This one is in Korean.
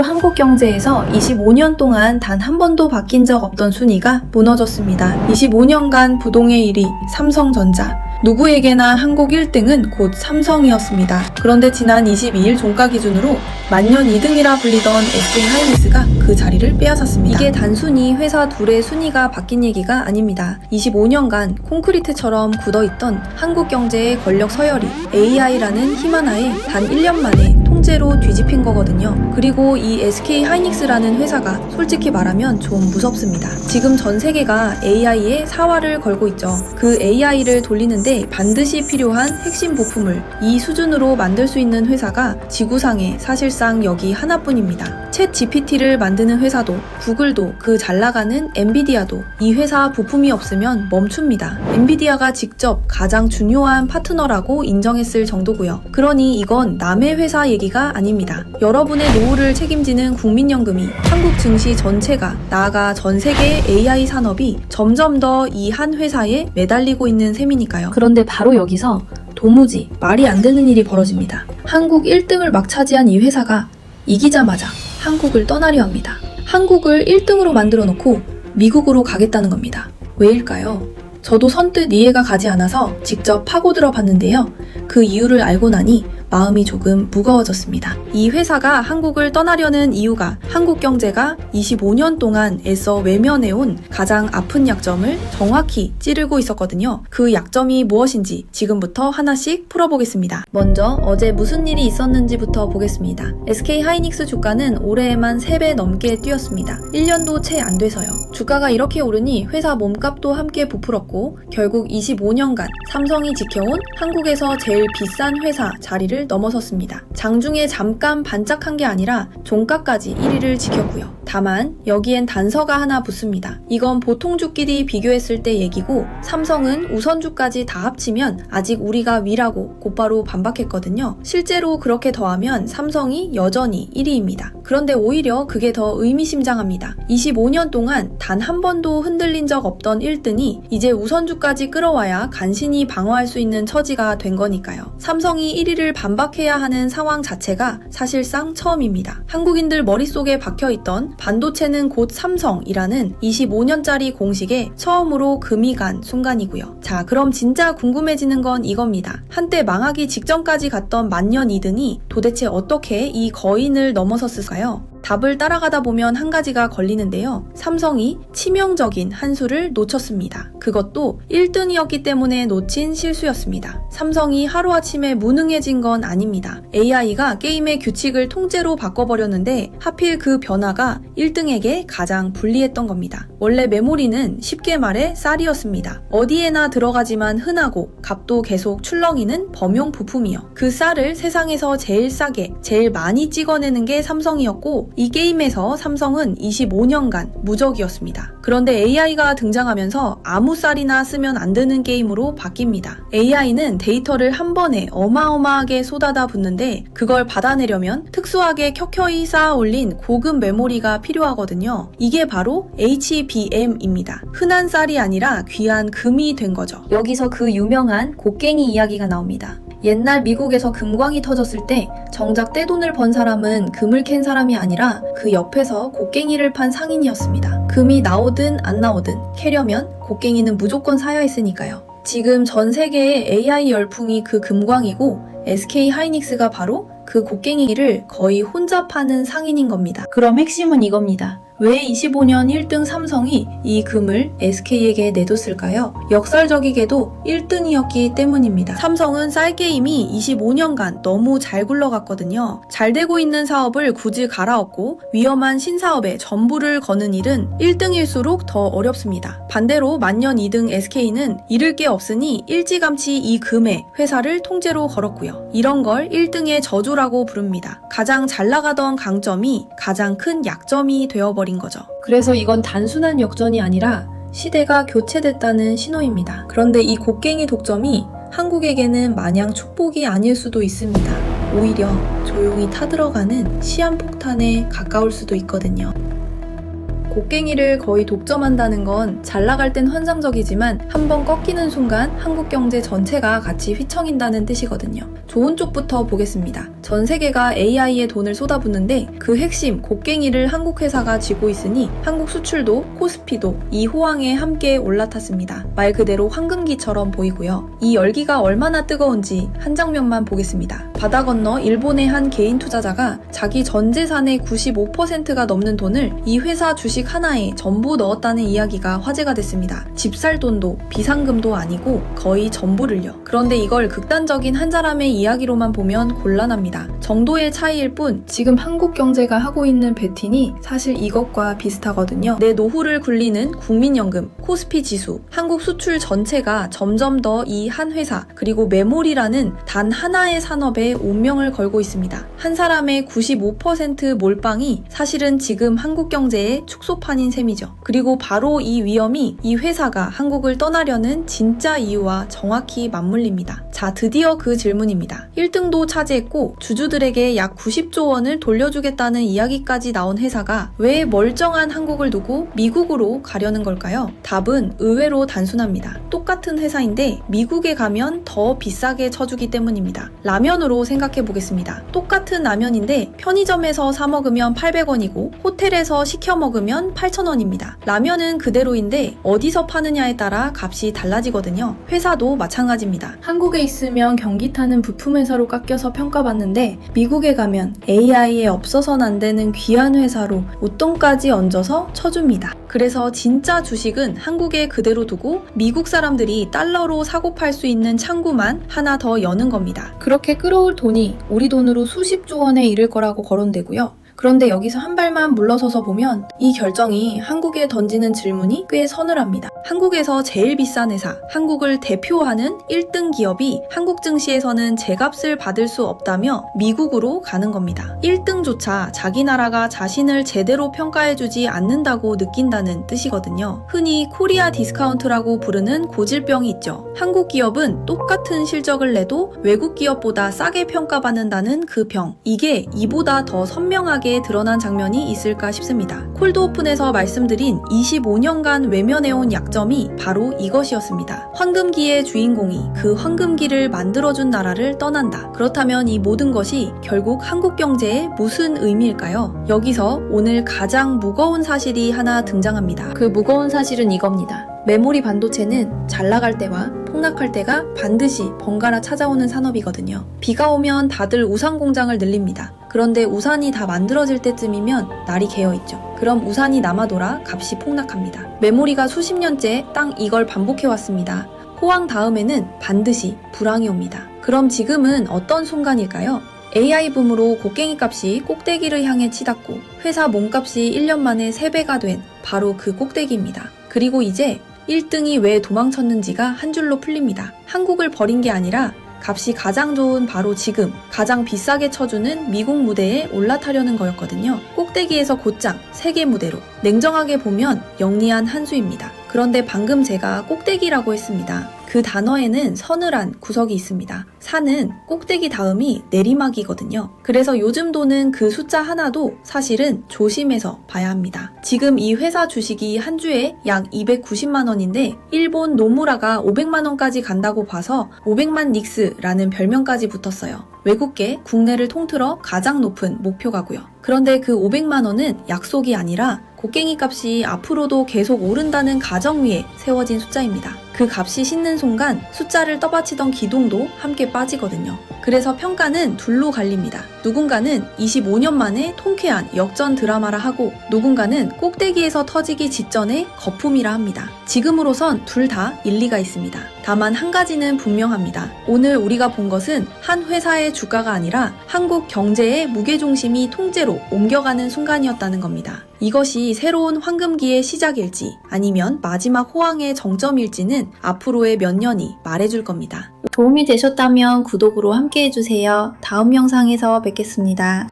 한국 경제에서 25년 동안 단 한 번도 바뀐 적 없던 순위가 무너졌습니다. 25년간 부동의 1위 삼성전자. 누구에게나 한국 1등은 곧 삼성이었습니다. 그런데 지난 22일 종가 기준으로 만년 2등이라 불리던 SK하이닉스가 그 자리를 빼앗았습니다. 이게 단순히 회사 둘의 순위가 바뀐 얘기가 아닙니다. 25년간 콘크리트처럼 굳어있던 한국 경제의 권력 서열이 AI라는 힘 하나에 단 1년 만에 통째로 뒤집힌 거거든요. 그리고 이 SK하이닉스라는 회사가 솔직히 말하면 좀 무섭습니다. 지금 전 세계가 AI에 사활을 걸고 있죠. 그 AI를 돌리는데 반드시 필요한 핵심 부품을 이 수준으로 만들 수 있는 회사가 지구상에 사실상 여기 하나뿐입니다. 챗 GPT를 만드는 회사도 구글도 그 잘나가는 엔비디아도 이 회사 부품이 없으면 멈춥니다. 엔비디아가 직접 가장 중요한 파트너라고 인정했을 정도고요. 그러니 이건 남의 회사 얘기가 아닙니다. 여러분의 노후를 책임지는 국민연금이 한국 증시 전체가 나아가 전 세계의 AI 산업이 점점 더 이 한 회사에 매달리고 있는 셈이니까요. 그런데 바로 여기서 도무지 말이 안 되는 일이 벌어집니다. 한국 1등을 막 차지한 이 회사가 이기자마자 한국을 떠나려 합니다. 한국을 1등으로 만들어 놓고 미국으로 가겠다는 겁니다. 왜일까요? 저도 선뜻 이해가 가지 않아서 직접 파고들어 봤는데요. 그 이유를 알고 나니 마음이 조금 무거워졌습니다. 이 회사가 한국을 떠나려는 이유가 한국 경제가 25년 동안 애써 외면해온 가장 아픈 약점을 정확히 찌르고 있었거든요. 그 약점이 무엇인지 지금부터 하나씩 풀어보겠습니다. 먼저 어제 무슨 일이 있었는지부터 보겠습니다. SK하이닉스 주가는 올해에만 3배 넘게 뛰었습니다. 1년도 채 안 돼서요. 주가가 이렇게 오르니 회사 몸값도 함께 부풀었고 결국 25년간 삼성이 지켜온 한국에서 제일 비싼 회사 자리를 넘어섰습니다. 장중에 잠깐 반짝한 게 아니라 종가까지 1위를 지켰고요. 다만 여기엔 단서가 하나 붙습니다. 이건 보통 주끼리 비교했을 때 얘기고 삼성은 우선주까지 다 합치면 아직 우리가 위라고 곧바로 반박했거든요. 실제로 그렇게 더하면 삼성이 여전히 1위입니다. 그런데 오히려 그게 더 의미심장합니다. 25년 동안 단 한 번도 흔들린 적 없던 1등이 이제 우선주까지 끌어와야 간신히 방어할 수 있는 처지가 된 거니까요. 삼성이 1위를 반박해야 하는 상황 자체가 사실상 처음입니다. 한국인들 머릿속에 박혀있던 반도체는 곧 삼성이라는 25년짜리 공식에 처음으로 금이 간 순간이고요. 자, 그럼 진짜 궁금해지는 건 이겁니다. 한때 망하기 직전까지 갔던 만년 2등이 도대체 어떻게 이 거인을 넘어섰을까요? 답을 따라가다 보면 한 가지가 걸리는데요. 삼성이 치명적인 한 수를 놓쳤습니다. 그것도 1등이었기 때문에 놓친 실수였습니다. 삼성이 하루아침에 무능해진 건 아닙니다. AI가 게임의 규칙을 통째로 바꿔버렸는데 하필 그 변화가 1등에게 가장 불리했던 겁니다. 원래 메모리는 쉽게 말해 쌀이었습니다. 어디에나 들어가지만 흔하고 값도 계속 출렁이는 범용 부품이요. 그 쌀을 세상에서 제일 싸게, 제일 많이 찍어내는 게 삼성이었고 이 게임에서 삼성은 25년간 무적이었습니다. 그런데 AI가 등장하면서 아무 쌀이나 쓰면 안 되는 게임으로 바뀝니다. AI는 데이터를 한 번에 어마어마하게 쏟아다 붓는데 그걸 받아내려면 특수하게 켜켜이 쌓아 올린 고급 메모리가 필요하거든요. 이게 바로 HBM입니다. 흔한 쌀이 아니라 귀한 금이 된 거죠. 여기서 그 유명한 곡괭이 이야기가 나옵니다. 옛날 미국에서 금광이 터졌을 때 정작 떼돈을 번 사람은 금을 캔 사람이 아니라 그 옆에서 곡괭이를 판 상인이었습니다. 금이 나오든 안 나오든 캐려면 곡괭이는 무조건 사야 했으니까요. 지금 전 세계의 AI 열풍이 그 금광이고 SK하이닉스가 바로 그 곡괭이를 거의 혼자 파는 상인인 겁니다. 그럼 핵심은 이겁니다. 왜 25년 1등 삼성이 이 금을 SK에게 내줬을까요? 역설적이게도 1등이었기 때문입니다. 삼성은 쌀게임이 25년간 너무 잘 굴러갔거든요. 잘 되고 있는 사업을 굳이 갈아엎고 위험한 신사업에 전부를 거는 일은 1등일수록 더 어렵습니다. 반대로 만년 2등 SK는 잃을 게 없으니 일찌감치 이 금에 회사를 통째로 걸었고요. 이런 걸 1등의 저주라고 부릅니다. 가장 잘 나가던 강점이 가장 큰 약점이 되어버린 거죠. 그래서 이건 단순한 역전이 아니라 시대가 교체됐다는 신호입니다. 그런데 이 곡괭이 독점이 한국에게는 마냥 축복이 아닐 수도 있습니다. 오히려 조용히 타들어가는 시한폭탄에 가까울 수도 있거든요. 곡괭이를 거의 독점한다는 건 잘 나갈 땐 환상적이지만 한번 꺾이는 순간 한국 경제 전체가 같이 휘청인다는 뜻이거든요. 좋은 쪽부터 보겠습니다. 전 세계가 AI에 돈을 쏟아붓는데 그 핵심 곡괭이를 한국 회사가 쥐고 있으니 한국 수출도 코스피도 이 호황에 함께 올라탔습니다. 말 그대로 황금기처럼 보이고요. 이 열기가 얼마나 뜨거운지 한 장면만 보겠습니다. 바다 건너 일본의 한 개인 투자자가 자기 전 재산의 95%가 넘는 돈을 이 회사 주식 하나에 전부 넣었다는 이야기가 화제가 됐습니다. 집 살 돈도 비상금도 아니고 거의 전부를요. 그런데 이걸 극단적인 한 사람의 이야기로만 보면 곤란합니다. 정도의 차이일 뿐 지금 한국 경제가 하고 있는 베팅이 사실 이것과 비슷하거든요. 내 노후를 굴리는 국민연금, 코스피 지수, 한국 수출 전체가 점점 더 이 한 회사 그리고 메모리라는 단 하나의 산업에 운명을 걸고 있습니다. 한 사람의 95% 몰빵이 사실은 지금 한국 경제의 축소판인 셈이죠. 그리고 바로 이 위험이 이 회사가 한국을 떠나려는 진짜 이유와 정확히 맞물립니다. 자, 드디어 그 질문입니다. 1등도 차지했고 주주들에게 약 90조 원을 돌려주겠다는 이야기까지 나온 회사가 왜 멀쩡한 한국을 두고 미국으로 가려는 걸까요? 답은 의외로 단순합니다. 똑같은 회사인데 미국에 가면 더 비싸게 쳐주기 때문입니다. 라면으로 생각해 보겠습니다. 똑같은 라면인데 편의점에서 사 먹으면 800원이고 호텔에서 시켜 먹으면 8,000원입니다. 라면은 그대로인데 어디서 파느냐에 따라 값이 달라지거든요. 회사도 마찬가지입니다. 한국에 있으면 경기 타는 부품 회사로 깎여서 평가받는데 미국에 가면 AI에 없어서는 안 되는 귀한 회사로 웃돈까지 얹어서 쳐줍니다. 그래서 진짜 주식은 한국에 그대로 두고 미국 사람들이 달러로 사고 팔 수 있는 창구만 하나 더 여는 겁니다. 그렇게 끌어올 돈이 우리 돈으로 수십조 원에 이를 거라고 거론되고요. 그런데 여기서 한 발만 물러서서 보면 이 결정이 한국에 던지는 질문이 꽤 서늘합니다. 한국에서 제일 비싼 회사, 한국을 대표하는 1등 기업이 한국 증시에서는 제값을 받을 수 없다며 미국으로 가는 겁니다. 1등조차 자기 나라가 자신을 제대로 평가해주지 않는다고 느낀다는 뜻이거든요. 흔히 코리아 디스카운트라고 부르는 고질병이 있죠. 한국 기업은 똑같은 실적을 내도 외국 기업보다 싸게 평가받는다는 그 병. 이게 이보다 더 선명하게 드러난 장면이 있을까 싶습니다. 콜드오픈에서 말씀드린 25년간 외면해온 약점이 바로 이것이었습니다. 황금기의 주인공이 그 황금기를 만들어준 나라를 떠난다. 그렇다면 이 모든 것이 결국 한국 경제에 무슨 의미일까요? 여기서 오늘 가장 무거운 사실이 하나 등장합니다. 그 무거운 사실은 이겁니다. 메모리 반도체는 잘 나갈 때와 폭락할 때가 반드시 번갈아 찾아오는 산업이거든요. 비가 오면 다들 우산 공장을 늘립니다. 그런데 우산이 다 만들어질 때쯤이면 날이 개어있죠. 그럼 우산이 남아돌아 값이 폭락합니다. 메모리가 수십 년째 딱 이걸 반복해왔습니다. 호황 다음에는 반드시 불황이 옵니다. 그럼 지금은 어떤 순간일까요? AI 붐으로 곡괭이 값이 꼭대기를 향해 치닫고 회사 몸값이 1년 만에 3배가 된 바로 그 꼭대기입니다. 그리고 이제 1등이 왜 도망쳤는지가 한 줄로 풀립니다. 한국을 버린 게 아니라 값이 가장 좋은 바로 지금 가장 비싸게 쳐주는 미국 무대에 올라타려는 거였거든요. 꼭대기에서 곧장 세계 무대로 냉정하게 보면 영리한 한 수입니다. 그런데 방금 제가 꼭대기라고 했습니다. 그 단어에는 서늘한 구석이 있습니다. 산은 꼭대기 다음이 내리막이거든요. 그래서 요즘 도는 그 숫자 하나도 사실은 조심해서 봐야 합니다. 지금 이 회사 주식이 한 주에 약 290만 원인데 일본 노무라가 500만 원까지 간다고 봐서 500만 닉스라는 별명까지 붙었어요. 외국계, 국내를 통틀어 가장 높은 목표가고요. 그런데 그 500만 원은 약속이 아니라 곡괭이 값이 앞으로도 계속 오른다는 가정 위에 세워진 숫자입니다. 그 값이 싣는 순간 숫자를 떠받치던 기둥도 함께 빠지거든요. 그래서 평가는 둘로 갈립니다. 누군가는 25년 만에 통쾌한 역전 드라마라 하고 누군가는 꼭대기에서 터지기 직전의 거품이라 합니다. 지금으로선 둘 다 일리가 있습니다. 다만 한 가지는 분명합니다. 오늘 우리가 본 것은 한 회사의 주가가 아니라 한국 경제의 무게중심이 통째로 옮겨가는 순간이었다는 겁니다. 이것이 새로운 황금기의 시작일지 아니면 마지막 호황의 정점일지는 앞으로의 몇 년이 말해줄 겁니다. 도움이 되셨다면 구독으로 함께 해주세요. 다음 영상에서 뵙겠습니다.